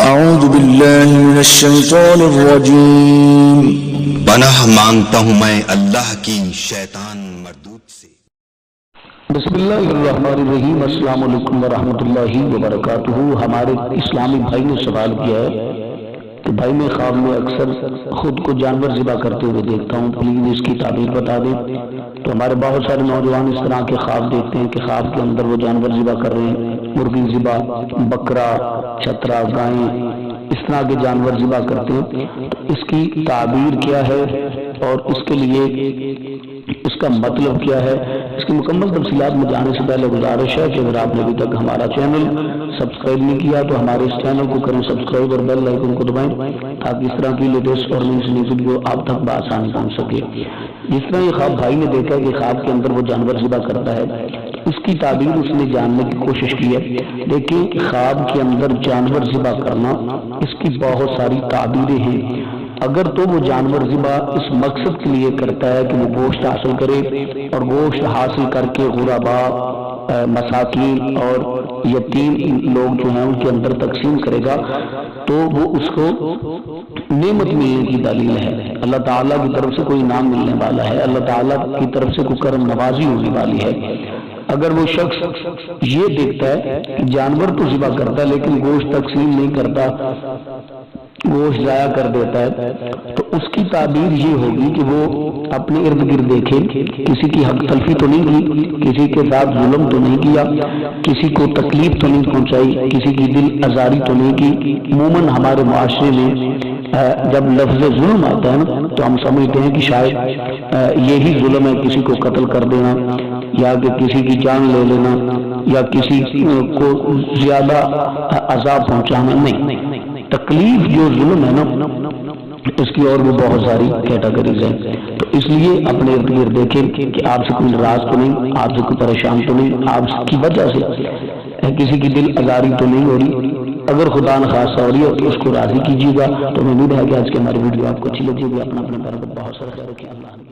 اعوذ باللہ من الشیطان الرجیم۔ پناہ مانگتا ہوں میں اللہ کی شیطان مردود سے۔ بسم اللہ الرحمن الرحیم۔ السلام علیکم ورحمۃ اللہ وبرکاتہ۔ ہمارے اسلامی بھائی نے سوال کیا ہے کہ بھائی میں خواب میں اکثر خود کو جانور ذبح کرتے ہوئے دیکھتا ہوں، پلیز اس کی تعبیر بتا دیں۔ تو ہمارے بہت سارے نوجوان اس طرح کے خواب دیکھتے ہیں کہ خواب کے اندر وہ جانور ذبح کر رہے ہیں، مرغی ذبح، بکرا، چھترا، گائیں، اس طرح کے جانور ذبح کرتے ہیں۔ تو اس کی تعبیر کیا ہے اور اس کے لیے اس کا مطلب کیا ہے، اس کی مکمل تفصیلات میں جانے سے پہلے گزارش ہے کہ اگر آپ نے ابھی تک ہمارا چینل سبسکرائب نہیں کیا تو ہمارے اس چینل کو کریں سبسکرائب اور بیل آئیکن کو دبائیں تاکہ اس طرح کی لیٹسٹ اور نئی ویڈیو آپ تک بآسانی پہنچ سکے۔ جس طرح یہ خواب بھائی نے دیکھا کہ خواب کے اندر وہ جانور ذبح کرتا ہے، اس کی تعبیر اس نے جاننے کی کوشش کی ہے۔ دیکھیں خواب کے اندر جانور ذبح کرنا، اس کی بہت ساری تعبیریں ہیں۔ اگر تو وہ جانور ذبح اس مقصد کے لیے کرتا ہے کہ وہ گوشت حاصل کرے اور گوشت حاصل کر کے غربا، مساکین اور یتیم لوگ جو ہیں ان کے اندر تقسیم کرے گا تو وہ اس کو نعمت ملنے کی دلیل ہے، اللہ تعالیٰ کی طرف سے کوئی انعام ملنے والا ہے، اللہ تعالیٰ کی طرف سے کوئی کرم نوازی ہونے والی ہے۔ اگر وہ شخص یہ دیکھتا ہے کہ جانور تو ذبح کرتا ہے لیکن گوشت تقسیم نہیں کرتا، گوشت ضائع کر دیتا ہے، تو اس کی تعبیر یہ ہوگی کہ وہ اپنے ارد گرد دیکھے، کسی کی حق تلفی تو نہیں کی، کسی کے ساتھ ظلم تو نہیں کیا، کسی کو تکلیف تو نہیں پہنچائی، کسی کی دل آزاری تو نہیں کی۔ عموماً ہمارے معاشرے میں جب لفظ ظلم آتا ہے نا تو ہم سمجھتے ہیں کہ شاید یہی ظلم ہے، کسی کو قتل کر دینا یا کہ کسی کی جان لے لینا یا کسی کو زیادہ عذاب پہنچانا۔ نہیں، تکلیف جو ظلم ہے نا اس کی اور بھی بہت ساری کیٹیگریز ہیں۔ تو اس لیے اپنے ارد گرد دیکھیں کہ آپ سے کوئی ناراض تو نہیں، آپ سے کوئی پریشان تو نہیں، آپ کی وجہ سے کسی کی دل آزاری تو نہیں ہو رہی۔ اگر خدا نخواستہ ہو رہی ہے تو اس کو راضی کیجیے گا۔ تو امید ہے کہ آج کی ہماری ویڈیو آپ کو اچھی لگے گی۔ اپنا بہت سارا خیال رکھیں۔ اللہ